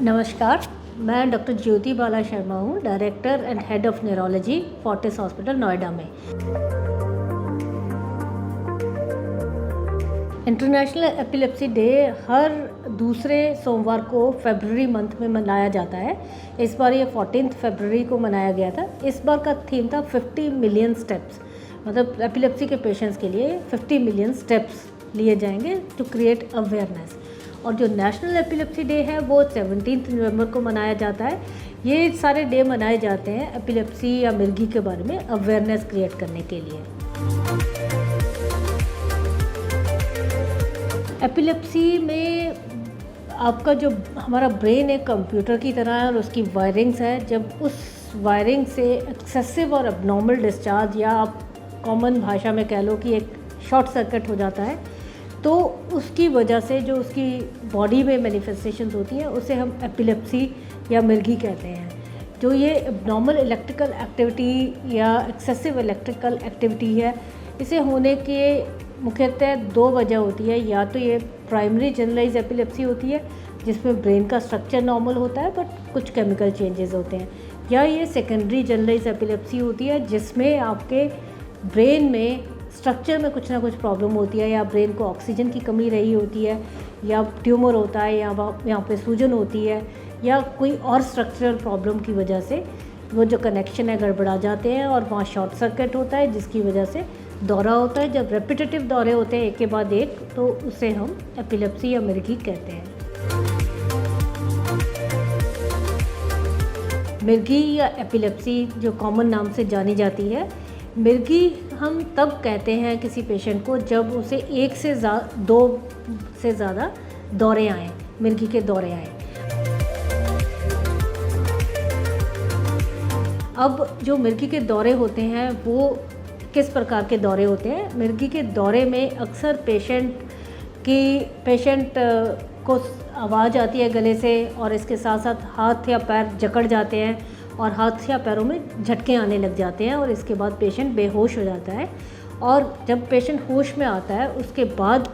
नमस्कार, मैं डॉक्टर ज्योति बाला शर्मा हूँ, director and head of neurology Fortis hospital Noida में। इंटरनेशनल एपिलेप्सी डे हर दूसरे सोमवार को फरवरी मंथ में मनाया जाता है। इस बार ये 14 फरवरी को मनाया गया था। इस बार का थीम था 50 मिलियन स्टेप्स, मतलब एपिलेप्सी के पेशेंट्स के लिए 50 मिलियन स्टेप्स लिए जाएंगे टू क्रिएट अवेयरनेस। और जो नेशनल एपिलेप्सी डे है वो 17 नवंबर को मनाया जाता है। ये सारे डे मनाए जाते हैं एपिलेप्सी या मिर्गी के बारे में अवेयरनेस क्रिएट करने के लिए। एपिलेप्सी में आपका जो हमारा ब्रेन एक कंप्यूटर की तरह है और उसकी वायरिंग्स है। जब उस वायरिंग से एक्सेसिव और अबनॉर्मल डिस्चार्ज, या आप कॉमन भाषा में कह लो कि एक शॉर्ट सर्किट हो जाता है, तो उसकी वजह से जो उसकी बॉडी में मैनिफेस्टेशंस होती हैं उसे हम एपिलेप्सी या मिर्गी कहते हैं। जो ये एबनॉर्मल इलेक्ट्रिकल एक्टिविटी या एक्सेसिव इलेक्ट्रिकल एक्टिविटी है, इसे होने के मुख्यतः दो वजह होती है। या तो ये प्राइमरी जनरलाइज एपिलेप्सी होती है जिसमें ब्रेन का स्ट्रक्चर नॉर्मल होता है बट कुछ केमिकल चेंजेस होते हैं, या ये सेकेंडरी जनरलाइज एपिलेप्सी होती है जिसमें आपके ब्रेन में स्ट्रक्चर में कुछ ना कुछ प्रॉब्लम होती है, या ब्रेन को ऑक्सीजन की कमी रही होती है, या ट्यूमर होता है, या यहाँ पे सूजन होती है, या कोई और स्ट्रक्चरल प्रॉब्लम की वजह से वो जो कनेक्शन है गड़बड़ा जाते हैं और वहाँ शॉर्ट सर्किट होता है जिसकी वजह से दौरा होता है। जब रेपिटेटिव दौरे होते हैं एक के बाद एक, तो उसे हम एपिलेप्सी या मिर्गी कहते हैं। मिर्गी या एपिलेप्सी जो कॉमन नाम से जानी जाती है, मिर्गी हम तब कहते हैं किसी पेशेंट को जब उसे एक से दो से ज़्यादा दौरे आएँ, मिर्गी के दौरे आएँ। अब जो मिर्गी के दौरे होते हैं वो किस प्रकार के दौरे होते हैं? मिर्गी के दौरे में अक्सर पेशेंट को आवाज़ आती है गले से, और इसके साथ साथ हाथ या पैर जकड़ जाते हैं और हाथ या पैरों में झटके आने लग जाते हैं, और इसके बाद पेशेंट बेहोश हो जाता है। और जब पेशेंट होश में आता है उसके बाद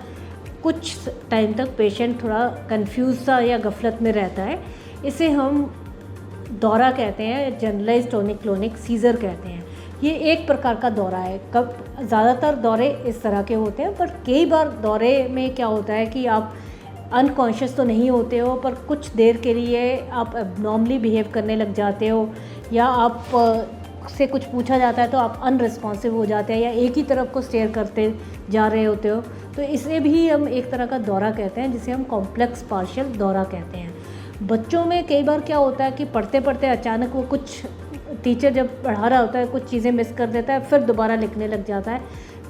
कुछ टाइम तक पेशेंट थोड़ा कंफ्यूज सा या गफलत में रहता है। इसे हम दौरा कहते हैं, जनरलाइज्ड टोनिक क्लोनिक सीजर कहते हैं। ये एक प्रकार का दौरा है। कब ज़्यादातर दौरे इस तरह के होते हैं, पर कई बार दौरे में क्या होता है कि आप अनकॉन्शियस तो नहीं होते हो, पर कुछ देर के लिए आप एबनॉर्मली बिहेव करने लग जाते हो, या आप से कुछ पूछा जाता है तो आप अनरिस्पॉन्सिव हो जाते हैं, या एक ही तरफ को स्टेयर करते जा रहे होते हो। तो इसे भी हम एक तरह का दौरा कहते हैं, जिसे हम कॉम्प्लेक्स पार्शियल दौरा कहते हैं। बच्चों में कई बार क्या होता है कि पढ़ते पढ़ते अचानक वो कुछ टीचर जब पढ़ा रहा होता है कुछ चीज़ें मिस कर देता है, फिर दोबारा लिखने लग जाता है,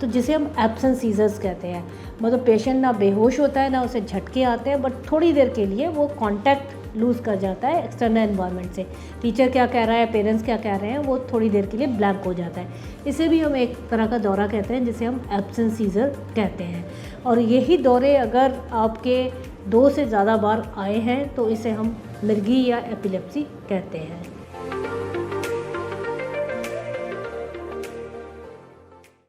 तो जिसे हम एब्सेंट सीजर्स कहते हैं। मतलब पेशेंट ना बेहोश होता है, ना उसे झटके आते हैं, बट थोड़ी देर के लिए वो कांटेक्ट लूज़ कर जाता है एक्सटर्नल एनवायरनमेंट से। टीचर क्या कह रहा है, पेरेंट्स क्या कह रहे हैं, वो थोड़ी देर के लिए ब्लैंक हो जाता है। इसे भी हम एक तरह का दौरा कहते हैं, जिसे हम एब्सेंट सीजर कहते हैं। और यही दौरे अगर आपके 2 से ज़्यादा बार आए हैं तो इसे हम मिर्गी या एपिलेप्सी कहते हैं।